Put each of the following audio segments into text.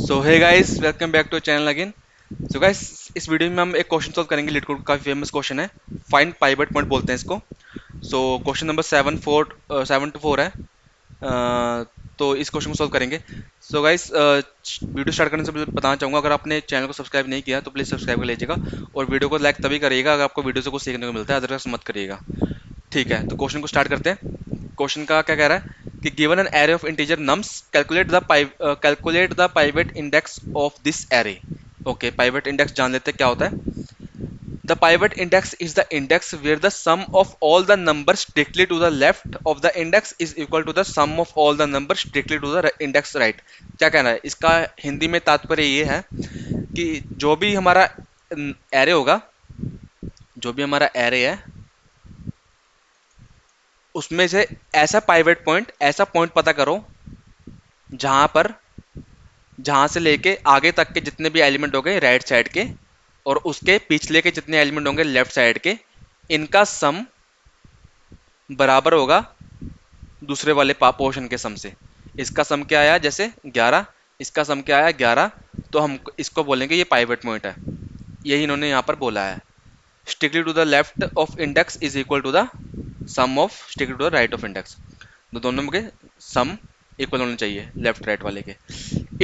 So hey guys, welcome back to channel again. So guys, इस video में हम एक क्वेश्चन सॉल्व करेंगे। लीड कोड काफी फेमस क्वेश्चन है। फाइंड पाइवट पॉइंट बोलते हैं इसको। सो क्वेश्चन नंबर 7 to 4 है। तो इस क्वेश्चन को सॉल्व करेंगे। सो गाइस, वीडियो स्टार्ट करने से पहले बताना चाहूंगा, अगर आपने चैनल को सब्सक्राइब नहीं किया तो प्लीज़ सब्सक्राइब कर लीजिएगा। और वीडियो को लाइक तभी करिएगा अगर आपको वीडियो से कुछ सीखने को मिलता है, अदरवाइज मत करिएगा। ठीक है, तो क्वेश्चन को स्टार्ट करते हैं। क्वेश्चन का क्या कह रहा है कि given an array of integer nums, calculate the pivot index of this array. Okay, pivot index जान लेते हैं क्या होता है। The pivot index is the index where the sum of all the numbers strictly to the left of the index is equal to the sum of all the numbers strictly to the index right. क्या कहना है इसका? हिंदी में तात्पर्य ये है कि जो भी हमारा एरे होगा, जो भी हमारा एरे है, उसमें से ऐसा पाइवेट पॉइंट, ऐसा पॉइंट पता करो जहां पर, जहां से लेके आगे तक के जितने भी एलिमेंट हो गए राइट साइड के, और उसके पिछले के जितने एलिमेंट होंगे लेफ्ट साइड के, इनका सम बराबर होगा दूसरे वाले पोर्शन के सम से। इसका सम क्या आया? जैसे 11, इसका सम क्या आया? 11। तो हम इसको बोलेंगे ये पाइवट पॉइंट है। यही इन्होंने यहाँ पर बोला है। Strictly to the left of index is equal to the sum of strictly to the right of index. तो दोनों के सम इक्वल होने चाहिए लेफ्ट राइट वाले के।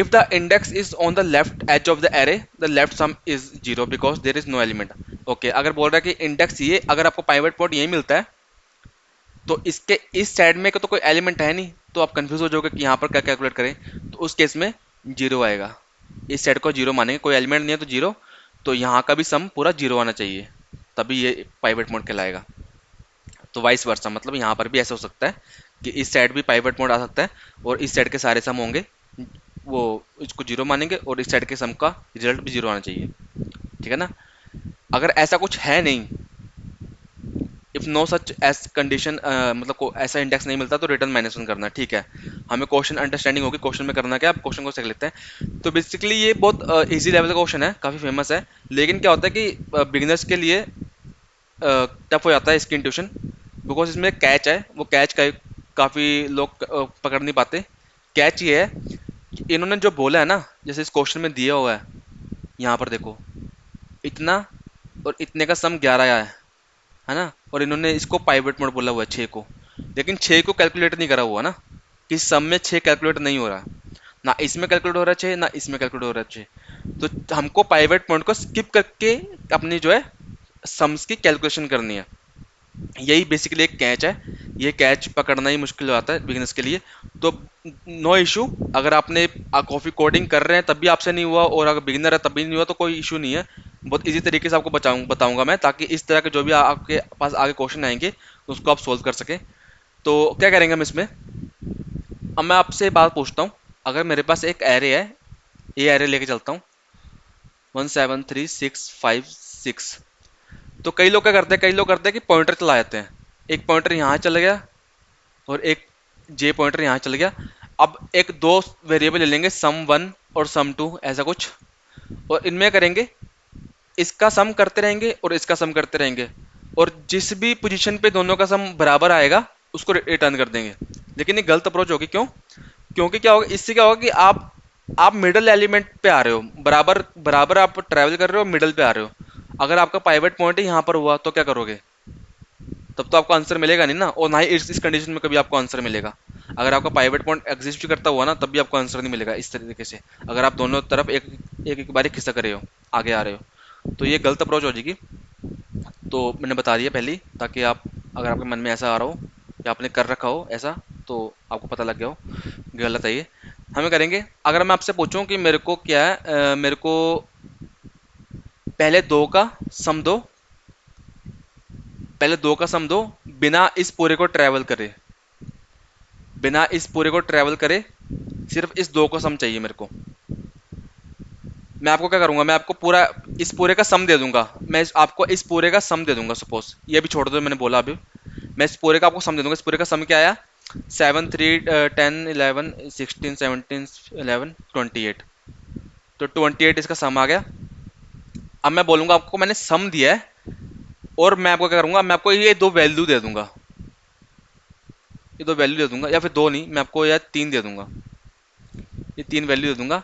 If the index is on the left edge of the array, the left sum is zero because there is no element. Okay, अगर बोल रहा है कि इंडेक्स ये, अगर आपको पाइवट पॉइंट यही मिलता है तो इसके इस साइड में तो कोई एलिमेंट है नहीं, तो आप कंफ्यूज हो जाओगे कि यहाँ पर क्या कैलकुलेट करें। तो उस केस में जीरो आएगा। इस साइड को जीरो मानेंगे, कोई एलिमेंट नहीं है तो जीरो। तो यहाँ का भी सम पूरा जीरो आना चाहिए, तभी ये पाइवट मोड कहलाएगा। तो वाइस वर्सा, मतलब यहाँ पर भी ऐसा हो सकता है कि इस साइड भी पाइवट मोड आ सकता है और इस साइड के सारे सम होंगे वो इसको जीरो मानेंगे और इस साइड के सम का रिजल्ट भी जीरो आना चाहिए। ठीक है ना? अगर ऐसा कुछ है नहीं, if no such as condition, मतलब को ऐसा इंडेक्स नहीं मिलता तो रिटर्न -1 करना है। ठीक है, हमें क्वेश्चन अंडरस्टैंडिंग होगी क्वेश्चन में करना क्या। अब क्वेश्चन को सीख लेते हैं। तो बेसिकली ये बहुत इजी लेवल का क्वेश्चन है, काफ़ी फेमस है। लेकिन क्या होता है कि बिगिनर्स के लिए टफ हो जाता है इसकी इंट्यूशन, बिकॉज इसमें कैच है। वो कैच का काफ़ी लोग पकड़ नहीं पाते। कैच ये है कि इन्होंने जो बोला है ना, जैसे इस क्वेश्चन में दिया हुआ है, यहाँ पर देखो, इतना और इतने का सम 11 आया है ना, और इन्होंने इसको पाइवट मोड बोला हुआ है 6 को। लेकिन 6 को कैलकुलेट नहीं करा हुआ ना, कि सम में 6 कैलकुलेट नहीं हो रहा, ना इसमें कैलकुलेट हो रहा है 6, ना इसमें कैलकुलेट हो रहा है 6। तो हमको पाइवट पॉइंट को स्किप करके अपनी जो है सम्स की कैलकुलेशन करनी है। यही बेसिकली एक कैच है। ये कैच पकड़ना ही मुश्किल हो जाता है बिगिनर्स के लिए। तो नो इशू, अगर आपने कॉफी कोडिंग कर रहे हैं तब भी आपसे नहीं हुआ, और अगर बिगिनर है तब भी नहीं हुआ, तो कोई इशू नहीं है। बहुत इजी तरीके से आपको बताऊंगा मैं, ताकि इस तरह के जो भी आपके पास आगे क्वेश्चन आएंगे तो उसको आप सोल्व कर सकें। तो क्या करेंगे हम इसमें? अब मैं आपसे बात पूछता हूँ। अगर मेरे पास एक एरे है, ये एरे लेके चलता हूँ 1 7 3 6 5 6। तो कई लोग क्या करते हैं, कई लोग करते हैं कि पॉइंटर चला जाते हैं। एक पॉइंटर यहाँ चल गया और एक जे पॉइंटर यहाँ चल गया। अब एक दो वेरिएबल ले लेंगे, sum1 और sum2, ऐसा कुछ, और इनमें करेंगे, इसका सम करते रहेंगे और इसका सम करते रहेंगे, और जिस भी पोजीशन पे दोनों का सम बराबर आएगा उसको रिटर्न कर देंगे। लेकिन ये गलत अप्रोच होगी। क्यों? क्योंकि क्या होगा, इससे क्या होगा कि आप मिडल एलिमेंट पे आ रहे हो, बराबर बराबर आप ट्रैवल कर रहे हो, मिडल पे आ रहे हो। अगर आपका पाइवट पॉइंट ही यहाँ पर हुआ तो क्या करोगे? तब तो आपको आंसर मिलेगा नहीं ना, और ना ही इस कंडीशन में कभी आपको आंसर मिलेगा। अगर आपका पाइवट पॉइंट एग्जिस्ट भी करता हुआ ना, तब भी आपको आंसर नहीं मिलेगा इस तरीके से, अगर आप दोनों तरफ एक एक, एक बार खिसक रहे हो, आगे आ रहे हो। तो ये गलत अप्रोच हो जाएगी। तो मैंने बता दिया पहले ही, ताकि आप, अगर आपके मन में ऐसा आ रहा हो या आपने कर रखा हो ऐसा, तो आपको पता लग गया हो गलत है ये। हमें करेंगे, अगर मैं आपसे पूछूं कि मेरे को क्या है, मेरे को पहले दो का सम दो, पहले दो का सम दो, बिना इस पूरे को ट्रैवल करे, बिना इस पूरे को ट्रैवल करे, सिर्फ इस दो को सम चाहिए मेरे को। मैं आपको क्या करूंगा, मैं आपको पूरा इस पूरे का सम दे दूंगा। आपको इस पूरे का सम दे दूंगा। सपोज ये भी छोड़ दो, मैंने बोला अभी, मैं इस पूरे का आपको सम दे दूंगा। इस पूरे का सम क्या आया? 7 3 10 11 16 17 11 28। तो 28 इसका सम आ गया। अब मैं बोलूंगा आपको मैंने सम दिया है, और मैं आपको क्या करूंगा, मैं आपको ये दो वैल्यू दे दूंगा, ये दो वैल्यू दे दूंगा, या फिर दो नहीं, मैं आपको यार तीन दे दूंगा, ये तीन वैल्यू दे दूंगा।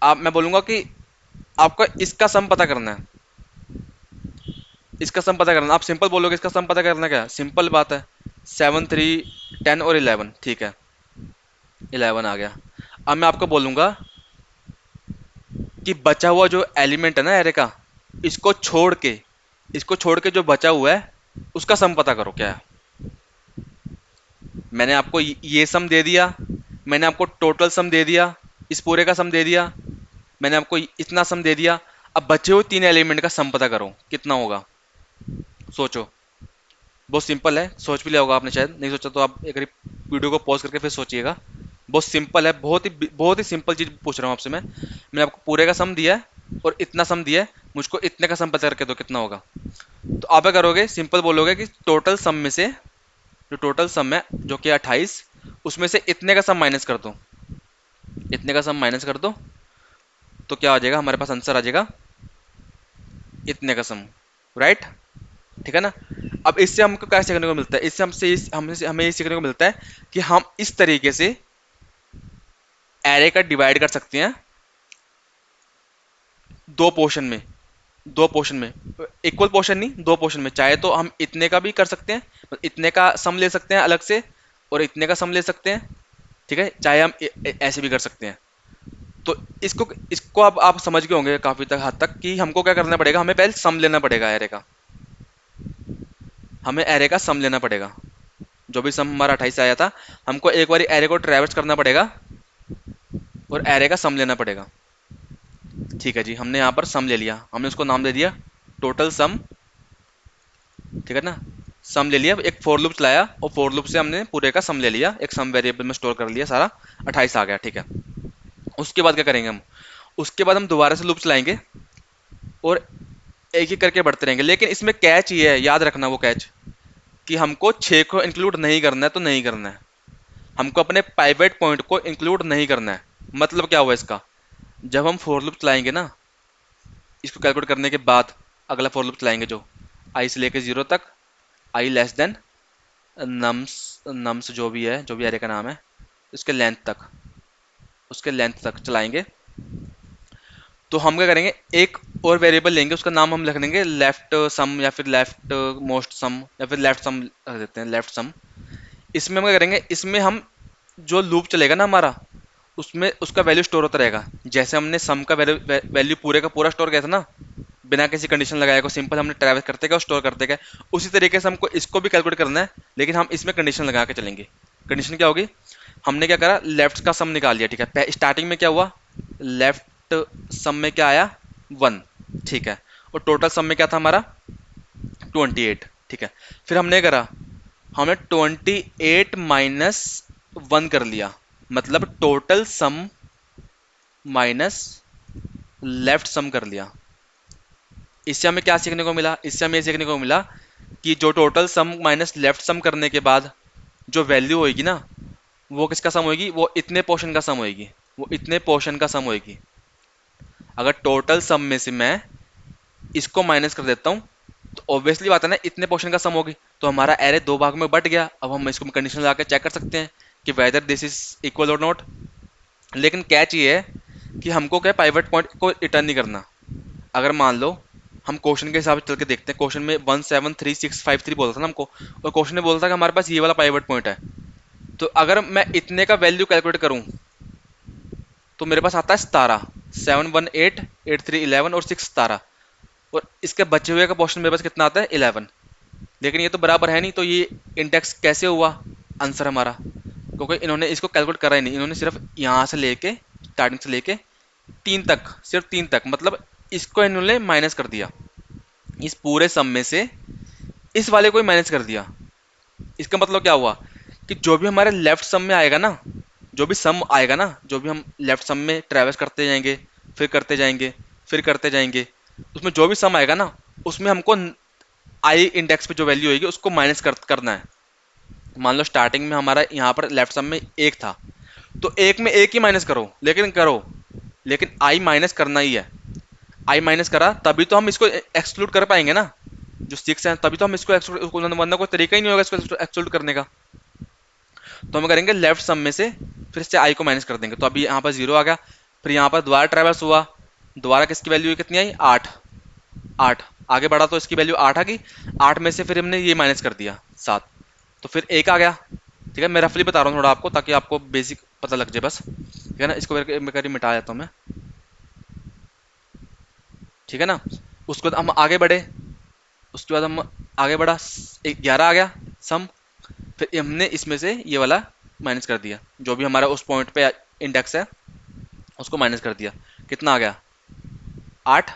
आप मैं बोलूंगा कि आपको इसका सम पता करना है, इसका सम पता करना। आप सिंपल बोलोगे इसका सम पता करना, क्या सिंपल बात है, 7 3 10 और 11, ठीक है 11 आ गया। अब मैं आपको बोलूंगा कि बचा हुआ जो एलिमेंट है ना एरे का, इसको छोड़ के, इसको छोड़ के जो बचा हुआ है उसका सम पता करो क्या है। मैंने आपको ये सम दे दिया, मैंने आपको टोटल सम दे दिया, इस पूरे का सम दे दिया, मैंने आपको इतना सम दे दिया। अब बचे हुए 3 एलिमेंट का सम पता करो कितना होगा, सोचो। बहुत सिंपल है, सोच भी लिया होगा आपने, शायद नहीं सोचा तो आप एक बार वीडियो को पॉज करके फिर सोचिएगा। बहुत सिंपल है, बहुत ही सिंपल चीज पूछ रहा हूँ आपसे मैं। मैंने आपको पूरे का सम दिया है और इतना सम दिया है, मुझको इतने का सम पता करके दो कितना होगा। तो आप क्या करोगे, सिंपल बोलोगे कि टोटल सम में से, जो टोटल सम है जो कि 28, उसमें से इतने का सम माइनस कर दो, इतने का सम माइनस कर दो, तो क्या आ जाएगा हमारे पास, आंसर आ जाएगा इतने का सम, राइट, ठीक है ना। अब इससे हमको क्या सीखने को मिलता है, इससे हमें ये सीखने को मिलता है कि हम इस तरीके से एरे का डिवाइड कर सकते हैं दो पोर्शन में, दो पोर्शन में, इक्वल पोर्शन नहीं, दो पोर्शन में। चाहे तो हम इतने का भी कर सकते हैं, इतने का सम ले सकते हैं अलग से, और इतने का सम ले सकते हैं, ठीक है, चाहे हम ऐसे भी कर सकते हैं। तो इसको इसको अब आप समझ गए होंगे काफी तक हद तक कि हमको क्या करना पड़ेगा, हमें पहले सम लेना पड़ेगा एरे का, हमें एरे का सम लेना पड़ेगा। जो भी सम हमारा 28 आया था, हमको एक बार एरे को ट्रैवर्स करना पड़ेगा और एरे का सम लेना पड़ेगा। ठीक है जी, हमने यहाँ पर सम ले लिया, हमने उसको नाम दे दिया टोटल सम, ठीक है ना। सम ले लिया, एक फॉर लूप चलाया और फॉर लूप से हमने पूरे का सम ले लिया, एक सम वेरिएबल में स्टोर कर लिया सारा, 28 आ गया, ठीक है। उसके बाद क्या करेंगे हम, उसके बाद हम दोबारा से लूप चलाएंगे और एक ही करके बढ़ते रहेंगे। लेकिन इसमें कैच ये है, याद रखना वो कैच, कि हमको 6 को इंक्लूड नहीं करना है, तो नहीं करना है, हमको अपने पाइवेट पॉइंट को इंक्लूड नहीं करना है। मतलब क्या हुआ इसका, जब हम फॉर लूप चलाएंगे ना, इसको कैलकुलेट करने के बाद अगला फॉर लूप चलाएंगे जो आई से लेके 0 तक, आई लेस देन नम्स, नम्स जो भी है, जो भी एरे का नाम है, उसके लेंथ तक, उसके लेंथ तक चलाएंगे। तो हम क्या करेंगे, एक और वेरिएबल लेंगे, उसका नाम हम लिख देंगे लेफ्ट सम, या फिर लेफ्ट मोस्ट सम, या फिर लेफ्ट सम रख देते हैं, लेफ्ट सम। इसमें हम क्या करेंगे, इसमें हम जो लूप चलेगा ना हमारा, उसमें उसका वैल्यू स्टोर होता रहेगा। जैसे हमने सम का वैल्यू पूरे का पूरा स्टोर किया था ना, बिना किसी कंडीशन लगाए को, सिंपल हमने ट्रैवल करते गए और स्टोर करते गए, उसी तरीके से हमको इसको भी कैलकुलेट करना है, लेकिन हम इसमें कंडीशन लगा के चलेंगे। कंडीशन क्या होगी, हमने क्या करा, लेफ्ट का सम निकाल लिया, ठीक है, स्टार्टिंग में क्या हुआ, लेफ्ट सम में क्या आया 1, ठीक है, और टोटल सम में क्या था हमारा 28, ठीक है। फिर हमने करा, हमने 28 माइनस 1 कर लिया, मतलब total sum minus left sum कर लिया। इससे हमें क्या सीखने को मिला, इससे हमें सीखने को मिला कि जो total sum minus left sum करने के बाद जो वैल्यू होगी ना, वो किसका सम होगी, वो इतने पोर्शन का सम होगी, वो इतने पोर्शन का सम होगी। अगर टोटल सम में से मैं इसको माइनस कर देता हूँ, तो ऑब्वियसली बात है ना, इतने पोर्शन का सम होगी, तो हमारा एरे दो भाग में बट गया। अब हम इसको कंडीशन लगा के चेक कर सकते हैं कि वेदर दिस इज इक्वल और नॉट। लेकिन कैच ये है कि हमको क्या, पाइवट पॉइंट को रिटर्न नहीं करना। अगर मान लो हम क्वेश्चन के हिसाब से चल के देखते हैं, क्वेश्चन में 173 653 बोलता था ना हमको, और क्वेश्चन में बोलता था कि हमारे पास ये वाला पाइवट पॉइंट है। तो अगर मैं इतने का वैल्यू कैलकुलेट करूं, तो मेरे पास आता है 17, 7 1 8 8 3 11 और 6 17, और इसके बचे हुए का पोर्शन मेरे पास कितना आता है 11। लेकिन ये तो बराबर है नहीं, तो ये इंडेक्स कैसे हुआ आंसर हमारा, क्योंकि इन्होंने इसको कैलकुलेट करा ही नहीं, इन्होंने सिर्फ यहाँ से लेके, स्टार्टिंग से लेके 3 तक, सिर्फ 3 तक, मतलब इसको इन्होंने माइनस कर दिया, इस पूरे सम में से इस वाले को ही माइनस कर दिया। इसका मतलब क्या हुआ कि जो भी हमारे लेफ्ट सम में आएगा ना, जो भी सम आएगा ना, जो भी हम लेफ्ट सम में ट्रैवर्स करते जाएंगे, फिर करते जाएंगे, फिर करते जाएंगे, उसमें जो भी सम आएगा ना, उसमें हमको आई इंडेक्स पे जो वैल्यू होगी उसको माइनस करना है। मान लो स्टार्टिंग में हमारा यहाँ पर लेफ्ट सम में एक था, तो एक में एक ही माइनस करो, लेकिन करो, लेकिन आई माइनस करना ही है। आई माइनस करा तभी तो हम इसको एक्सक्लूड कर पाएंगे ना, जो 6 है, तभी तो हम इसको एक्सक्लूड, वरना कोई तरीका ही नहीं होगा इसको एक्सक्लूड करने का। तो हम करेंगे लेफ्ट सम में से फिर से आई को माइनस कर देंगे, तो अभी यहाँ पर 0 आ गया। फिर यहाँ पर दोबारा ट्रेवर्स हुआ, दोबारा किसकी वैल्यू कितनी आई, 8। 8 आगे बढ़ा तो इसकी वैल्यू 8 आ गई। 8 में से फिर हमने ये माइनस कर दिया 7, तो फिर 1 आ गया। ठीक है, मैं रफली बता रहा हूँ थोड़ा आपको, ताकि आपको बेसिक पता लग जाए बस। ठीक है ना, इसको मैं करीब मिटा देता हूँ मैं। ठीक है ना, उसके बाद हम आगे बढ़े, उसके बाद हम आगे बढ़ा, 11 आ गया सम। फिर हमने इसमें से ये वाला माइनस कर दिया, जो भी हमारा उस पॉइंट पे इंडेक्स है उसको माइनस कर दिया। कितना आ गया, 8।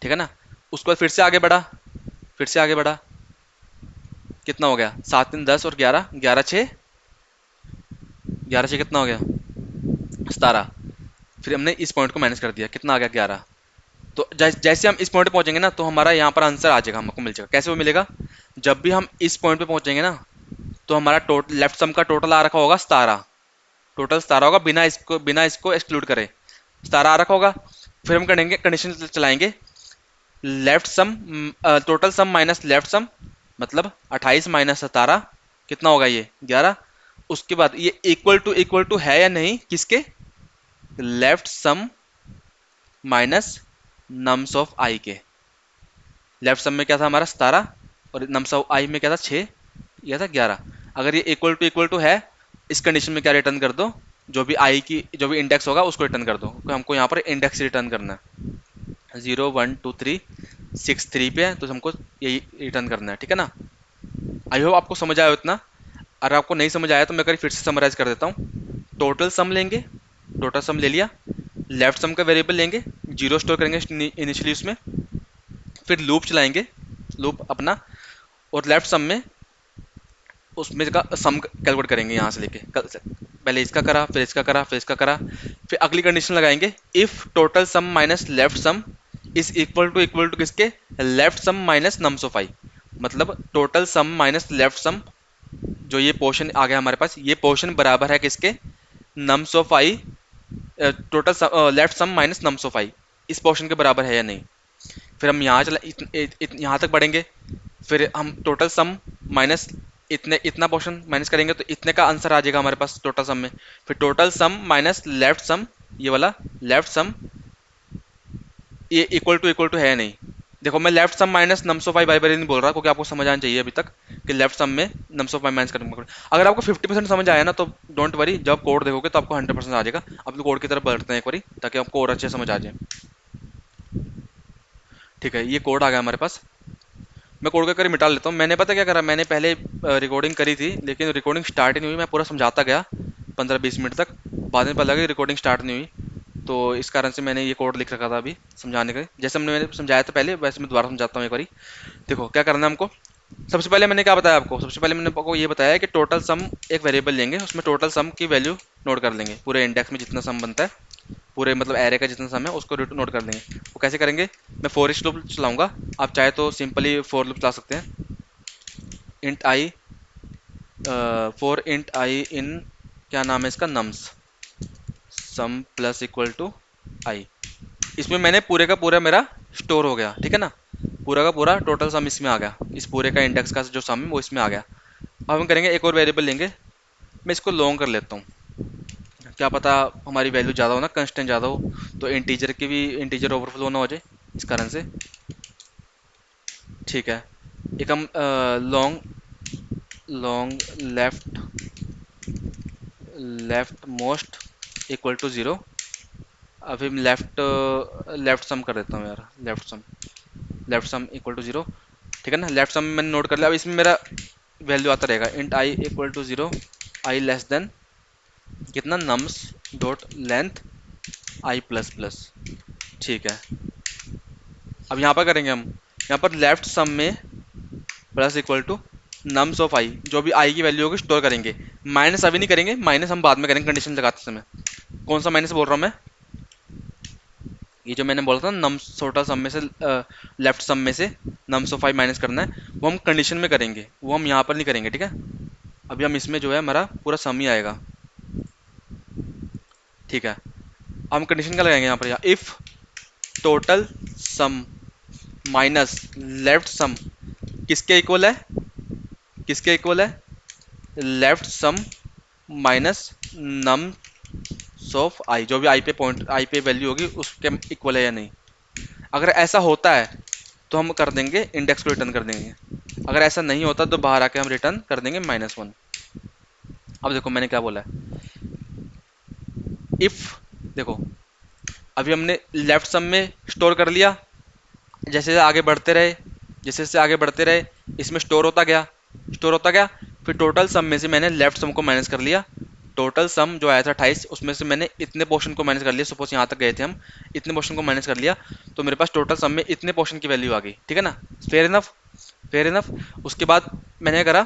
ठीक है ना, उसके बाद फिर से आगे बढ़ा, फिर से आगे बढ़ा, कितना हो गया, 7 3 10 और 11, 11 6, 11 6 कितना हो गया, 17। फिर हमने इस पॉइंट को माइनस कर दिया, कितना आ गया, 11। तो जैसे हम इस पॉइंट पे पहुंचेंगे ना, तो हमारा यहाँ पर आंसर आ जाएगा, हमको मिल जाएगा। कैसे वो मिलेगा, जब भी हम इस पॉइंट पे पहुंचेंगे ना, तो हमारा टोटल लेफ्ट सम का टोटल आ रखा होगा 17। टोटल 17 होगा, बिना इसको एक्सक्लूड करे 17 आ रखा होगा। फिर हम करेंगे, कंडीशन चलाएंगे, left sum, total sum minus left sum, मतलब 28 माइनस 17 कितना होगा, ये 11। उसके बाद ये इक्वल टू है या नहीं किसके, left sum minus nums of i के। लेफ्ट सम में क्या था हमारा 17, और नम्स ऑफ आई में क्या था 6, यह था 11। अगर ये इक्वल टू है, इस कंडीशन में क्या रिटर्न कर दो, जो भी आई की जो भी इंडेक्स होगा उसको रिटर्न कर दो, क्योंकि हमको यहाँ पर इंडेक्स रिटर्न करना है। 0 1 2 3 6 3 पे है, तो हमको यही रिटर्न करना है। ठीक है ना, आई होप आपको समझ आया इतना। अगर आपको नहीं समझ आया तो मैं कभी फिर से समराइज कर देता हूँ। टोटल सम लेंगे, टोटल सम ले लिया, लेफ्ट सम का वेरिएबल लेंगे, जीरो स्टोर करेंगे इनिशियली उसमें, फिर लूप चलाएंगे, लूप अपना, और लेफ्ट सम में उसमें का सम कैलकुलेट करेंगे यहाँ से लेके, पहले इसका करा, फिर इसका करा, फिर इसका करा, फिर अगली कंडीशन लगाएंगे, if total sum minus left sum is equal to किसके, left sum minus nums of i. मतलब total sum minus left sum, जो ये पोर्शन आ गया हमारे पास, ये पोर्शन बराबर है किसके, nums of i, total left sum minus nums of i, इस पोर्शन के बराबर है या नहीं। फिर हम यहाँ चला यहाँ तक बढ़ेंगे, फिर हम टोटल सम माइनस इतना पोर्शन माइनस करेंगे, तो इतने का आंसर आ जाएगा हमारे पास टोटल सम में। फिर total sum minus left sum, ये वाला लेफ्ट सम, ये इक्वल टू है या नहीं। देखो मैं left sum minus nums of i बार बार नहीं बोल रहा, क्योंकि आपको समझ आना चाहिए अभी तक कि लेफ्ट सम में नम्स ऑफ आई माइनस करेंगे। अगर आपको 50% समझ आया ना, तो डोंट वरी, जब कोड देखोगे तो आपको 100% आ जाएगा। अब कोड की तरफ बढ़ते हैं एक बारी, ताकि आपको और अच्छे समझ आ जाए। ठीक है, ये कोड आ गया हमारे पास, मैं कोड का कर मिटा लेता हूँ। मैंने पता क्या करा, मैंने पहले रिकॉर्डिंग करी थी, लेकिन रिकॉर्डिंग स्टार्ट ही नहीं हुई। मैं पूरा समझाता गया 15-20 मिनट तक, बाद में पता लगा कि रिकॉर्डिंग स्टार्ट नहीं हुई। तो इस कारण से मैंने ये कोड लिख रखा था अभी समझाने का, जैसे मैंने समझाया था पहले, वैसे मैं दोबारा समझाता हूँ एक बारी। देखो क्या करना है हमको। सबसे पहले मैंने क्या बताया आपको, सबसे पहले मैंने आपको ये बताया कि टोटल सम एक वेरिएबल लेंगे, उसमें टोटल सम की वैल्यू नोट कर लेंगे, पूरे इंडेक्स में जितना सम बनता है, पूरे मतलब एरे का जितना सम है उसको नोट कर लेंगे। वो कैसे करेंगे, मैं फॉर ईच लूप चलाऊंगा, आप चाहे तो सिंपली फॉर लूप चला सकते हैं। Int i, for int i in, क्या नाम है इसका, nums, sum plus equal to i. इसमें मैंने पूरे का पूरा मेरा स्टोर हो गया। ठीक है ना, पूरा का पूरा टोटल सम इसमें आ गया, इस पूरे का इंडेक्स का जो सम है वो इसमें आ गया। अब हम करेंगे एक और वेरिएबल लेंगे, मैं इसको लॉन्ग कर लेता हूँ, क्या पता हमारी वैल्यू ज़्यादा हो ना, कंस्टेंट ज़्यादा हो, तो इंटीजर की भी इंटीजर ओवरफ्लो ना हो जाए इस कारण से। ठीक है, एक हम long left most equal to zero. अभी लेफ्ट लेफ्ट सम कर देता हूँ यार, left sum equal to zero. ठीक है ना, लेफ्ट सम मैंने नोट कर लिया। अब इसमें मेरा वैल्यू आता रहेगा, int I equal to zero, I less than कितना, nums dot length I plus plus. ठीक है, अब यहाँ पर करेंगे हम, यहाँ पर लेफ्ट सम में plus equal to nums of i, जो भी आई की वैल्यू होगी स्टोर करेंगे। माइनस अभी नहीं करेंगे, माइनस हम बाद में करेंगे कंडीशन लगाते समय। कौन सा माइनस बोल रहा हूँ मैं, ये जो मैंने बोला था नम्स टोटल सम में से लेफ्ट सम में से नम्स ऑफ आई माइनस करना है, वो हम कंडीशन में करेंगे, वो हम यहाँ पर नहीं करेंगे। ठीक है, अभी हम इसमें जो है हमारा पूरा सम ही आएगा। ठीक है, अब हम कंडीशन क्या लगाएंगे यहाँ पर, if total sum minus left sum किसके इक्वल है, किसके इक्वल है, left sum minus nums of i, जो भी आई पे पॉइंट, आई पे वैल्यू होगी उसके इक्वल है या नहीं। अगर ऐसा होता है तो हम कर देंगे इंडेक्स को रिटर्न कर देंगे, अगर ऐसा नहीं होता तो बाहर आके हम रिटर्न कर देंगे -1। अब देखो मैंने क्या बोला है, इफ, देखो अभी हमने लेफ्ट सम में स्टोर कर लिया, जैसे जैसे आगे बढ़ते रहे, जैसे जैसे आगे बढ़ते रहे इसमें स्टोर होता गया, स्टोर होता गया। फिर टोटल सम में से मैंने लेफ्ट सम को माइनस कर लिया, टोटल सम जो आया था 28 उसमें से मैंने इतने पोर्शन को माइनस कर लिया, सपोज यहाँ तक गए थे हम, इतने पोर्शन को माइनस कर लिया, तो मेरे पास टोटल सम में इतने पोर्शन की वैल्यू आ गई, ठीक है ना। Fair enough, fair enough. उसके बाद मैंने क्या करा,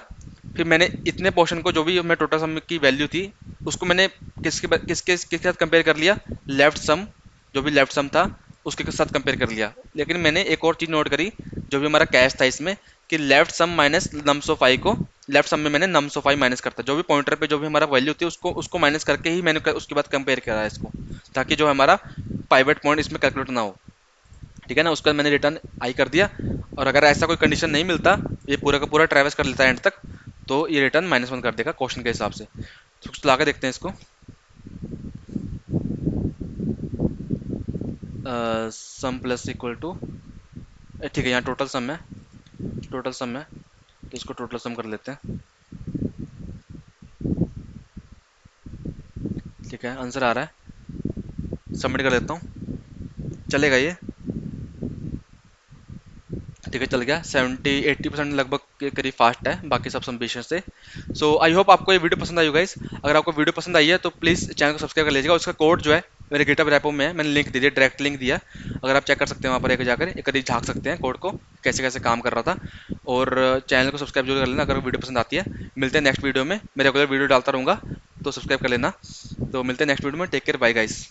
फिर मैंने इतने पोर्शन को जो भी मैं टोटल सम की वैल्यू थी उसको मैंने किसके साथ कंपेयर कर लिया, लेफ्ट सम, जो भी लेफ्ट सम था उसके साथ कंपेयर कर लिया। लेकिन मैंने एक और चीज़ नोट करी, जो भी हमारा कैश था इसमें, कि left sum minus nums of i को, लेफ्ट सम में मैंने नम्स ऑफ आई माइनस करता, जो भी पॉइंटर पे जो भी हमारा वैल्यू थी उसको उसको माइनस करके ही मैंने उसके बाद कंपेयर करा इसको, ताकि जो हमारा पाइवट पॉइंट इसमें कैलकुलेट ना हो, ठीक है ना। उसका मैंने रिटर्न आई कर दिया। और अगर ऐसा कोई कंडीशन नहीं मिलता, ये पूरा का पूरा ट्रैवल्स कर लेता है एंड तक, तो ये रिटर्न -1 कर देगा क्वेश्चन के हिसाब से। तो कुछ ला के देखते हैं इसको। सम प्लस इक्वल टू, ठीक है यहाँ टोटल सम है, टोटल सम है, तो इसको टोटल सम कर लेते हैं, ठीक है आंसर आ रहा है, सबमिट कर देता हूँ, चलेगा ये, ठीक है चल गया। 70-80% लगभग के करीब फास्ट है, बाकी सब संपेशन से। सो आई होप आपको ये वीडियो पसंद आई हो गाइस। अगर आपको वीडियो पसंद आई है तो प्लीज़ चैनल को सब्सक्राइब कर लीजिएगा। उसका कोड जो है मेरे गिटहब रेपो में है, मैंने लिंक दे दिया, डायरेक्ट लिंक दिया, अगर आप चेक कर सकते हैं वहाँ पर एक जाकर एक करीब झाँक सकते हैं कोड को, कैसे कैसे काम कर रहा था। और चैनल को सब्सक्राइब जरूर कर लेना अगर वीडियो पसंद आती है। मिलते हैं नेक्स्ट वीडियो में, मैं रेगुलर वीडियो डालता रहूँगा, तो सब्सक्राइब कर लेना। तो मिलते हैं नेक्स्ट वीडियो में, टेक केयर, बाय गाइस।